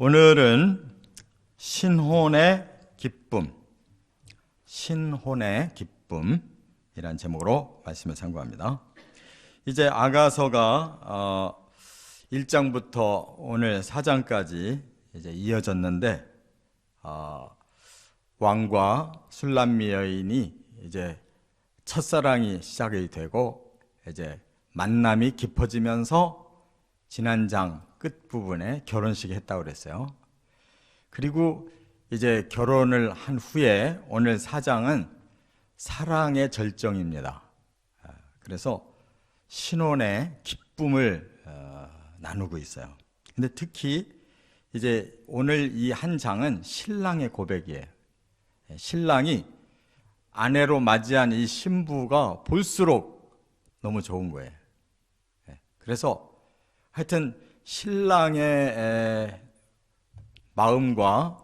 오늘은 신혼의 기쁨이란 제목으로 말씀을 참고합니다. 이제 아가서가 1장부터 오늘 4장까지 이제 이어졌는데 왕과 술람미 여인이 이제 첫사랑이 시작이 되고 이제 만남이 깊어지면서 지난 장 끝부분에 결혼식을 했다고 그랬어요. 그리고 이제 결혼을 한 후에 오늘 4장은 사랑의 절정입니다. 그래서 신혼의 기쁨을 나누고 있어요. 근데 특히 이제 오늘 이 한 장은 신랑의 고백이에요. 신랑이 아내로 맞이한 이 신부가 볼수록 너무 좋은 거예요. 그래서 하여튼 신랑의 마음과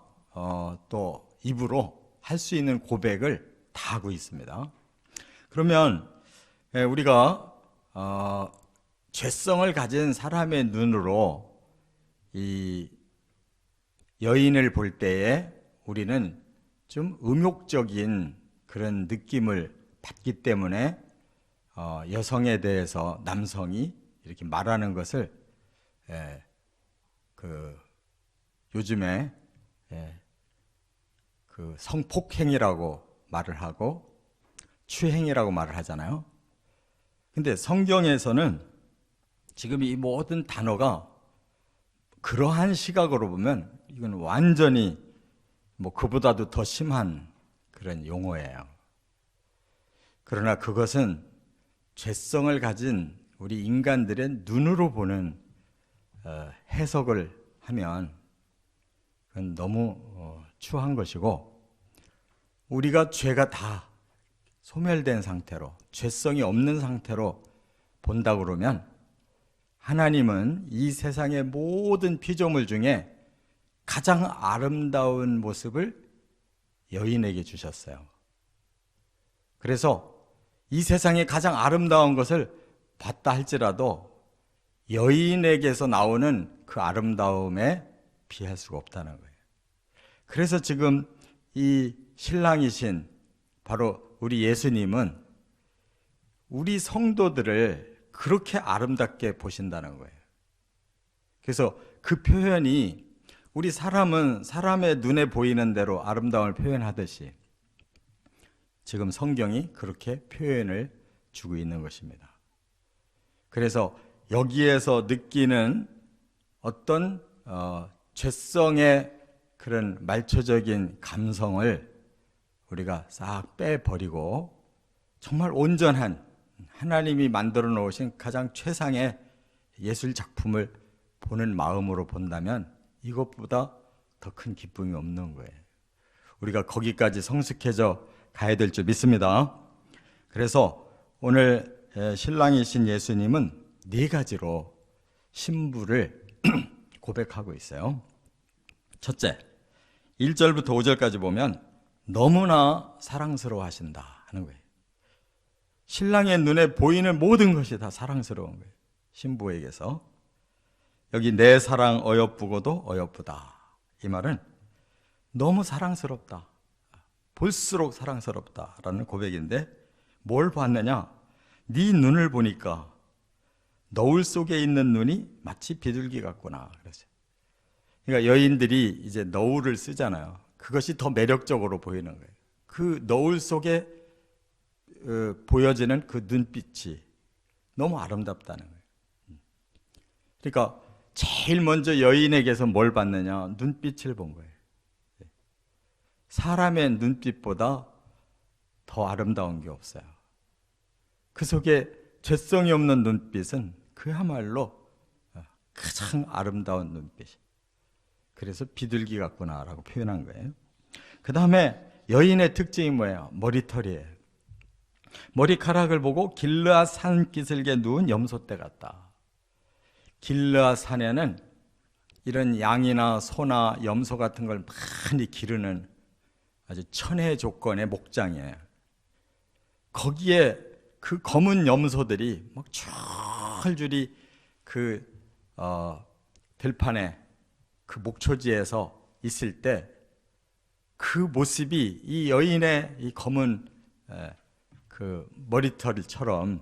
또 입으로 할 수 있는 고백을 다 하고 있습니다. 그러면 우리가 죄성을 가진 사람의 눈으로 이 여인을 볼 때에 우리는 좀 음욕적인 그런 느낌을 받기 때문에 여성에 대해서 남성이 이렇게 말하는 것을 요즘에 그 성폭행이라고 말을 하고 추행이라고 말을 하잖아요. 근데 성경에서는 지금 이 모든 단어가 그러한 시각으로 보면 이건 완전히 그보다도 더 심한 그런 용어예요. 그러나 그것은 죄성을 가진 우리 인간들의 눈으로 보는 해석을 하면 그건 너무 추한 것이고, 우리가 죄가 다 소멸된 상태로 죄성이 없는 상태로 본다 그러면 하나님은 이 세상의 모든 피조물 중에 가장 아름다운 모습을 여인에게 주셨어요. 그래서 이 세상에 가장 아름다운 것을 봤다 할지라도 여인에게서 나오는 그 아름다움에 비할 수가 없다는 거예요. 그래서 지금 이 신랑이신 바로 우리 예수님은 우리 성도들을 그렇게 아름답게 보신다는 거예요. 그래서 그 표현이 우리 사람은 사람의 눈에 보이는 대로 아름다움을 표현하듯이 지금 성경이 그렇게 표현을 주고 있는 것입니다. 그래서 여기에서 느끼는 어떤 죄성의 그런 말초적인 감성을 우리가 싹 빼버리고 정말 온전한 하나님이 만들어 놓으신 가장 최상의 예술 작품을 보는 마음으로 본다면 이것보다 더 큰 기쁨이 없는 거예요. 우리가 거기까지 성숙해져 가야 될 줄 믿습니다. 그래서 오늘 신랑이신 예수님은 4가지로 신부를 고백하고 있어요. 첫째, 1절부터 5절까지 보면 너무나 사랑스러워 하신다 하는 거예요. 신랑의 눈에 보이는 모든 것이 다 사랑스러운 거예요. 신부에게서. 여기 내 사랑 어여쁘고도 어여쁘다. 이 말은 너무 사랑스럽다. 볼수록 사랑스럽다라는 고백인데 뭘 봤느냐? 네 눈을 보니까 너울 속에 있는 눈이 마치 비둘기 같구나. 그러니까 여인들이 이제 너울을 쓰잖아요. 그것이 더 매력적으로 보이는 거예요. 그 너울 속에 보여지는 그 눈빛이 너무 아름답다는 거예요. 그러니까 제일 먼저 여인에게서 뭘 봤느냐? 눈빛을 본 거예요. 사람의 눈빛보다 더 아름다운 게 없어요. 그 속에 죄성이 없는 눈빛은 그야말로 가장 아름다운 눈빛. 그래서 비둘기 같구나라고 표현한 거예요. 그 다음에 여인의 특징이 뭐예요? 머리털이에요. 머리카락을 보고 길르앗 산기슭에 누운 염소떼 같다. 길르앗 산에는 이런 양이나 소나 염소 같은 걸 많이 기르는 아주 천혜 조건의 목장이에요. 거기에 그 검은 염소들이 막 줄줄이 그 들판에 그 목초지에서 있을 때 그 모습이 이 여인의 이 검은 그 머리털처럼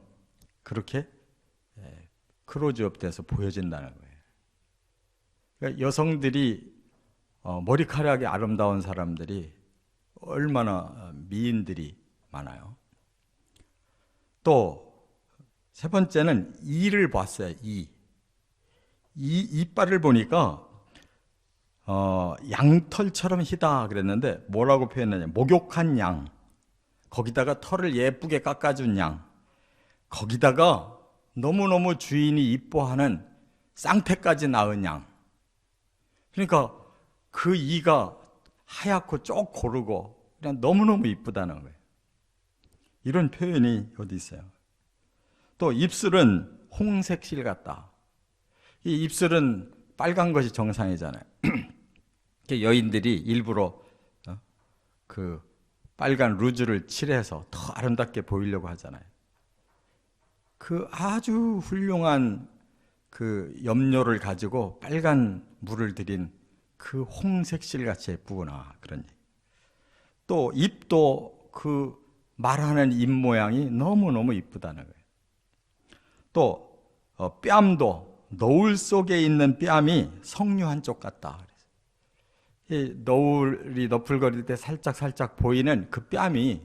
그렇게 클로즈업돼서 보여진다는 거예요. 그러니까 여성들이 머리카락이 아름다운 사람들이 얼마나 미인들이 많아요. 또 세 번째는 이를 봤어요. 이빨을 보니까 양털처럼 희다 그랬는데 뭐라고 표현하냐, 목욕한 양, 거기다가 털을 예쁘게 깎아준 양, 거기다가 너무너무 주인이 이뻐하는 쌍태까지 낳은 양. 그러니까 그 이가 하얗고 쪽 고르고 그냥 너무너무 이쁘다는 거예요. 이런 표현이 어디 있어요. 또 입술은 홍색실 같다. 이 입술은 빨간 것이 정상이잖아요. 여인들이 일부러 그 빨간 루즈를 칠해서 더 아름답게 보이려고 하잖아요. 그 아주 훌륭한 그 염료를 가지고 빨간 물을 들인 그 홍색실 같이 예쁘구나, 그런 얘기. 또 입도 그 말하는 입 모양이 너무너무 이쁘다는 거예요. 또 뺨도 너울 속에 있는 뺨이 석류 한쪽 같다. 이 너울이 너풀거릴 때 살짝 보이는 그 뺨이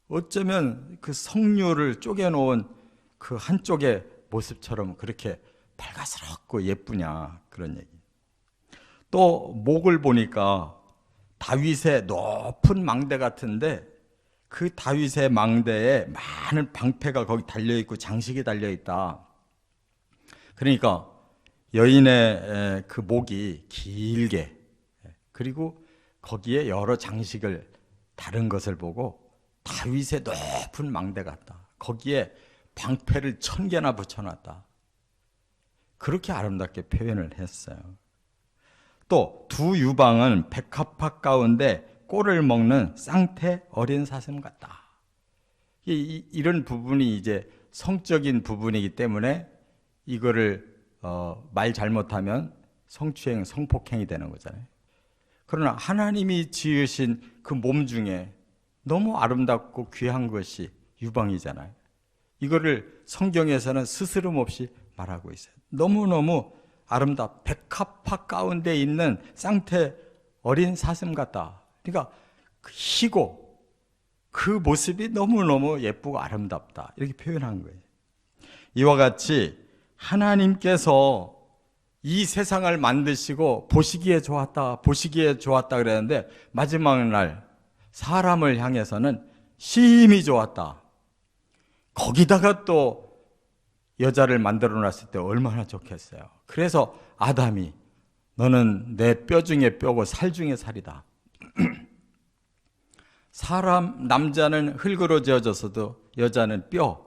어쩌면 그 석류를 쪼개놓은 그 한쪽의 모습처럼 그렇게 밝아스럽고 예쁘냐, 그런 얘기. 또 목을 보니까 다윗의 높은 망대 같은데 그 다윗의 망대에 많은 방패가 거기 달려있고 장식이 달려있다. 그러니까 여인의 그 목이 길게, 그리고 거기에 여러 장식을 다른 것을 보고 다윗의 높은 망대 같다. 거기에 방패를 1000개나 붙여놨다. 그렇게 아름답게 표현을 했어요. 또 두 유방은 백합화 가운데 꼴을 먹는 쌍태 어린 사슴 같다. 이런 부분이 이제 성적인 부분이기 때문에 이거를 말 잘못하면 성추행, 성폭행이 되는 거잖아요. 그러나 하나님이 지으신 그 몸 중에 너무 아름답고 귀한 것이 유방이잖아요. 이거를 성경에서는 스스럼 없이 말하고 있어요. 너무너무 백합화 가운데 있는 쌍태 어린 사슴 같다. 그러니까 희고 그 모습이 너무너무 예쁘고 아름답다, 이렇게 표현한 거예요. 이와 같이 하나님께서 이 세상을 만드시고 보시기에 좋았다 그랬는데 마지막 날 사람을 향해서는 심히 좋았다. 거기다가 또 여자를 만들어 놨을 때 얼마나 좋겠어요. 그래서 아담이 너는 내 뼈 중에 뼈고 살 중에 살이다. 남자는 흙으로 지어졌어도 여자는 뼈,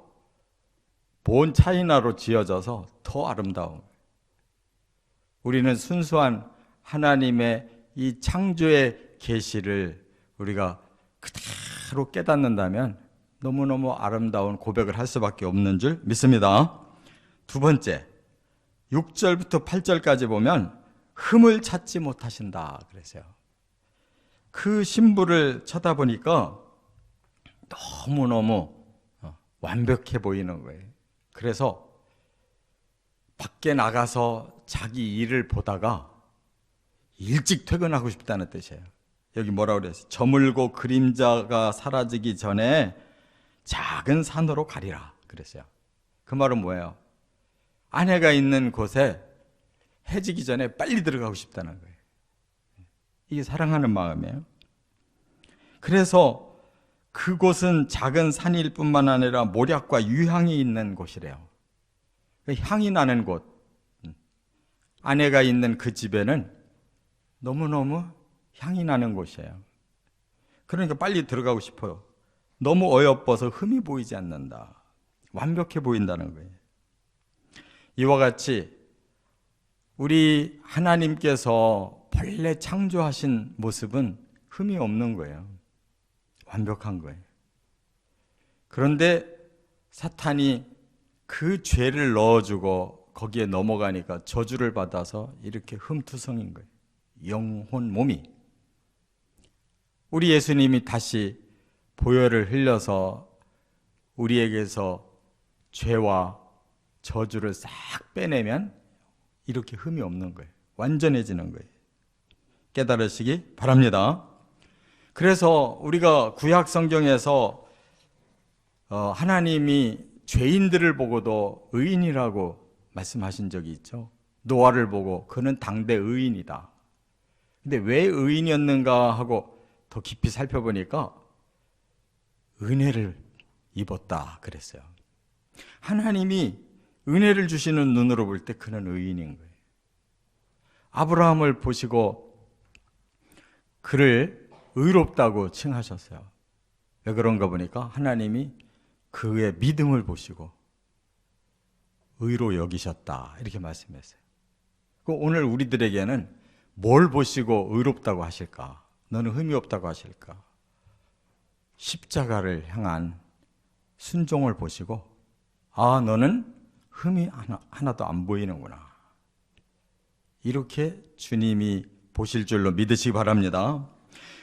본 차이나로 지어져서 더 아름다운. 우리는 순수한 하나님의 이 창조의 계시를 우리가 그대로 깨닫는다면 너무너무 아름다운 고백을 할 수밖에 없는 줄 믿습니다. 두 번째, 6절부터 8절까지 보면 흠을 찾지 못하신다 그랬어요. 그 신부를 쳐다보니까 너무너무 완벽해 보이는 거예요. 그래서 밖에 나가서 자기 일을 보다가 일찍 퇴근하고 싶다는 뜻이에요. 여기 뭐라고 그랬어요? 저물고 그림자가 사라지기 전에 작은 산으로 가리라 그랬어요. 그 말은 뭐예요? 아내가 있는 곳에 해지기 전에 빨리 들어가고 싶다는 거예요. 이게 사랑하는 마음이에요. 그래서 그곳은 작은 산일 뿐만 아니라 모략과 유향이 있는 곳이래요. 향이 나는 곳. 아내가 있는 그 집에는 너무너무 향이 나는 곳이에요. 그러니까 빨리 들어가고 싶어요. 너무 어여뻐서 흠이 보이지 않는다. 완벽해 보인다는 거예요. 이와 같이 우리 하나님께서 본래 창조하신 모습은 흠이 없는 거예요. 완벽한 거예요. 그런데 사탄이 그 죄를 넣어주고 거기에 넘어가니까 저주를 받아서 이렇게 흠투성인 거예요. 영혼, 몸이. 우리 예수님이 다시 보혈을 흘려서 우리에게서 죄와 저주를 싹 빼내면 이렇게 흠이 없는 거예요. 완전해지는 거예요. 깨달으시기 바랍니다. 그래서 우리가 구약 성경에서 하나님이 죄인들을 보고도 의인이라고 말씀하신 적이 있죠. 노아를 보고 그는 당대 의인이다. 근데 왜 의인이었는가 하고 더 깊이 살펴보니까 은혜를 입었다 그랬어요. 하나님이 은혜를 주시는 눈으로 볼 때 그는 의인인 거예요. 아브라함을 보시고 그를 의롭다고 칭하셨어요. 왜 그런가 보니까 하나님이 그의 믿음을 보시고 의로 여기셨다 이렇게 말씀했어요. 오늘 우리들에게는 뭘 보시고 의롭다고 하실까? 너는 흠이 없다고 하실까? 십자가를 향한 순종을 보시고 아, 너는 흠이 하나도 안 보이는구나. 이렇게 주님이 보실 줄로 믿으시기 바랍니다.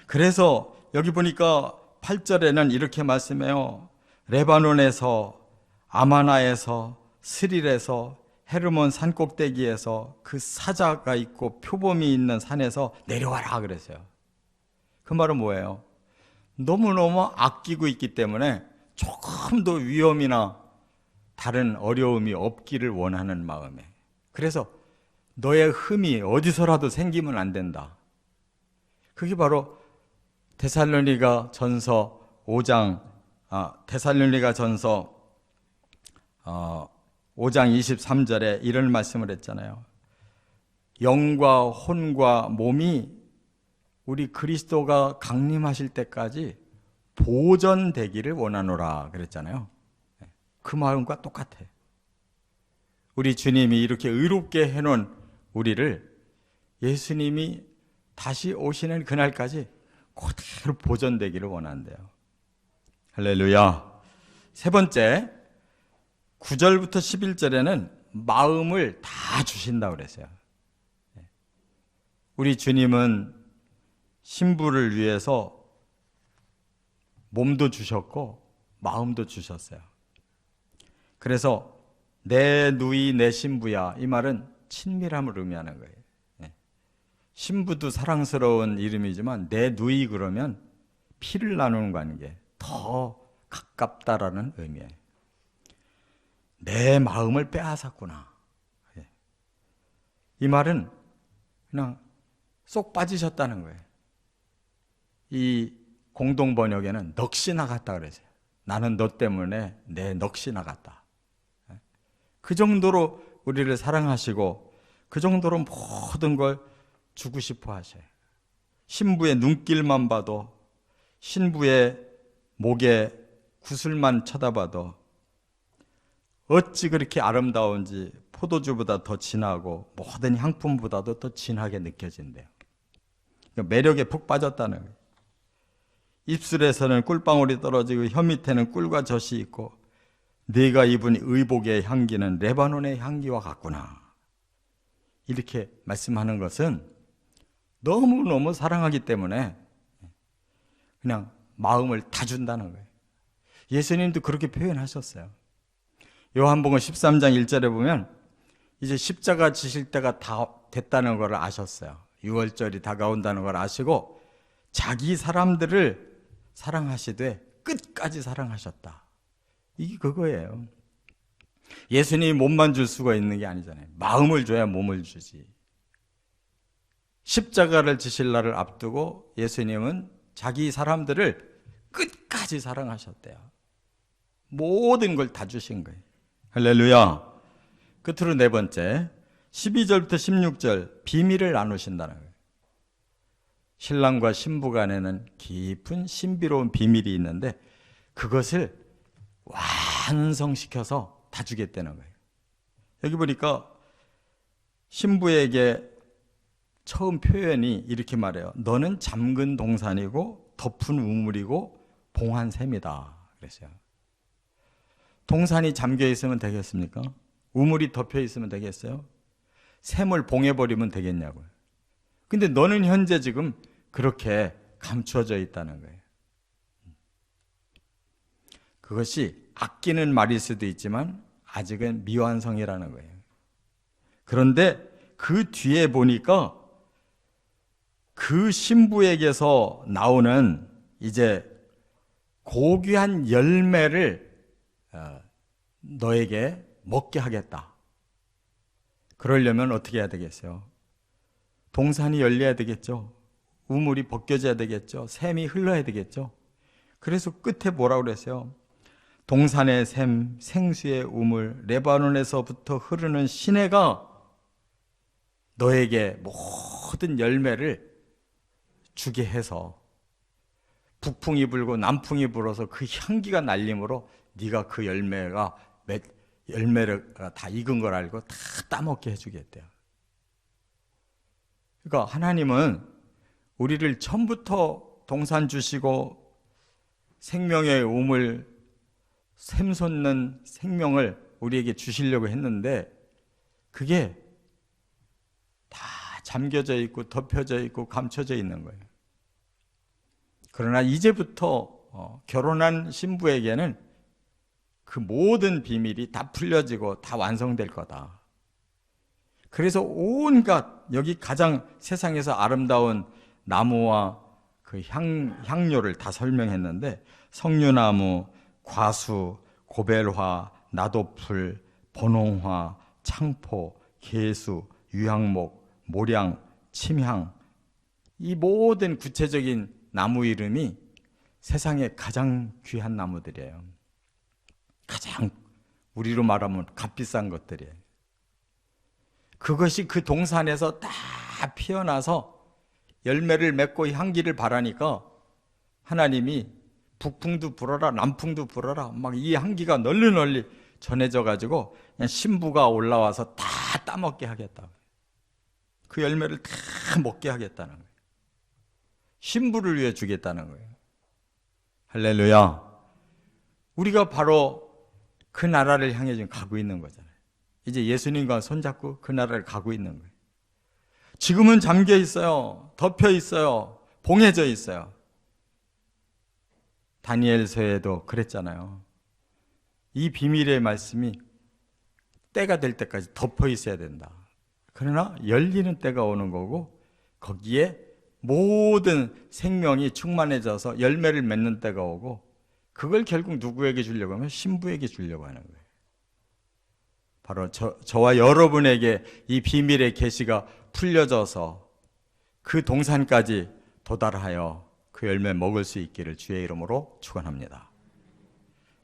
그래서 여기 보니까 8절에는 이렇게 말씀해요. 레바논에서, 아마나에서, 스릴에서, 헤르몬 산꼭대기에서 그 사자가 있고 표범이 있는 산에서 내려와라 그랬어요. 그 말은 뭐예요? 너무너무 아끼고 있기 때문에 조금 더 위험이나 다른 어려움이 없기를 원하는 마음에. 그래서 너의 흠이 어디서라도 생기면 안 된다. 그게 바로 데살로니가 전서 5장 23절에 이런 말씀을 했잖아요. 영과 혼과 몸이 우리 그리스도가 강림하실 때까지 보존되기를 원하노라 그랬잖아요. 그 마음과 똑같아. 우리 주님이 이렇게 의롭게 해놓은 우리를 예수님이 다시 오시는 그날까지 그대로 보존되기를 원한대요. 할렐루야. 세 번째, 9절부터 11절에는 마음을 다 주신다고 그랬어요. 우리 주님은 신부를 위해서 몸도 주셨고 마음도 주셨어요. 그래서 내 누이 내 신부야, 이 말은 친밀함을 의미하는 거예요. 신부도 사랑스러운 이름이지만 내 누이 그러면 피를 나누는 관계, 더 가깝다라는 의미예요. 내 마음을 빼앗았구나. 이 말은 그냥 쏙 빠지셨다는 거예요. 이 공동 번역에는 넋이 나갔다 그랬어요. 나는 너 때문에 내 넋이 나갔다. 그 정도로 우리를 사랑하시고 그 정도로 모든 걸 주고 싶어 하셔요. 신부의 눈길만 봐도, 신부의 목에 구슬만 쳐다봐도 어찌 그렇게 아름다운지 포도주보다 더 진하고 모든 향품보다도 더 진하게 느껴진대요. 매력에 푹 빠졌다는 거예요. 입술에서는 꿀방울이 떨어지고 혀 밑에는 꿀과 젖이 있고 네가 입은 의복의 향기는 레바논의 향기와 같구나. 이렇게 말씀하는 것은 너무너무 사랑하기 때문에 그냥 마음을 다 준다는 거예요. 예수님도 그렇게 표현하셨어요. 요한복음 13장 1절에 보면 이제 십자가 지실 때가 다 됐다는 걸 아셨어요. 6월절이 다가온다는 걸 아시고 자기 사람들을 사랑하시되 끝까지 사랑하셨다. 이게 그거예요. 예수님이 몸만 줄 수가 있는 게 아니잖아요. 마음을 줘야 몸을 주지. 십자가를 지실 날을 앞두고 예수님은 자기 사람들을 끝까지 사랑하셨대요. 모든 걸 다 주신 거예요. 할렐루야. 끝으로 네 번째, 12절부터 16절 비밀을 나누신다는 거예요. 신랑과 신부 간에는 깊은 신비로운 비밀이 있는데 그것을 완성시켜서 다 주겠다는 거예요. 여기 보니까 신부에게 처음 표현이 이렇게 말해요. 너는 잠근 동산이고 덮은 우물이고 봉한 샘이다 그랬어요. 동산이 잠겨 있으면 되겠습니까? 우물이 덮여 있으면 되겠어요? 샘을 봉해버리면 되겠냐고요. 근데 너는 현재 지금 그렇게 감추어져 있다는 거예요. 그것이 아끼는 말일 수도 있지만 아직은 미완성이라는 거예요. 그런데 그 뒤에 보니까 그 신부에게서 나오는 이제 고귀한 열매를 너에게 먹게 하겠다. 그러려면 어떻게 해야 되겠어요? 동산이 열려야 되겠죠. 우물이 벗겨져야 되겠죠. 샘이 흘러야 되겠죠. 그래서 끝에 뭐라고 그랬어요? 동산의 샘, 생수의 우물, 레바논에서부터 흐르는 시내가 너에게 모든 열매를 주게 해서 북풍이 불고 남풍이 불어서 그 향기가 날림으로 네가 그 열매를 다 익은 걸 알고 다 따먹게 해주겠대요. 그러니까 하나님은 우리를 처음부터 동산 주시고 생명의 우물, 샘솟는 생명을 우리에게 주시려고 했는데 그게 다 잠겨져 있고 덮여져 있고 감춰져 있는 거예요. 그러나 이제부터 결혼한 신부에게는 그 모든 비밀이 다 풀려지고 다 완성될 거다. 그래서 온갖 여기 가장 세상에서 아름다운 나무와 그 향료를 다 설명했는데 석류나무, 과수, 고벨화, 나도풀, 번홍화, 창포, 개수, 유향목, 모량, 침향, 이 모든 구체적인 나무 이름이 세상에 가장 귀한 나무들이에요. 가장 우리로 말하면 값비싼 것들이에요. 그것이 그 동산에서 다 피어나서 열매를 맺고 향기를 발하니까 하나님이 북풍도 불어라 남풍도 불어라 막 이 향기가 널리 전해져 가지고 그냥 신부가 올라와서 다 따먹게 하겠다. 그 열매를 다 먹게 하겠다는 거예요. 신부를 위해 주겠다는 거예요. 할렐루야. 우리가 바로 그 나라를 향해 지금 가고 있는 거잖아요. 이제 예수님과 손잡고 그 나라를 가고 있는 거예요. 지금은 잠겨 있어요. 덮여 있어요. 봉해져 있어요. 다니엘서에도 그랬잖아요. 이 비밀의 말씀이 때가 될 때까지 덮여 있어야 된다. 그러나 열리는 때가 오는 거고 거기에 모든 생명이 충만해져서 열매를 맺는 때가 오고 그걸 결국 누구에게 주려고 하면 신부에게 주려고 하는 거예요. 바로 저와 여러분에게 이 비밀의 계시가 풀려져서 그 동산까지 도달하여 그 열매 먹을 수 있기를 주의 이름으로 축원합니다.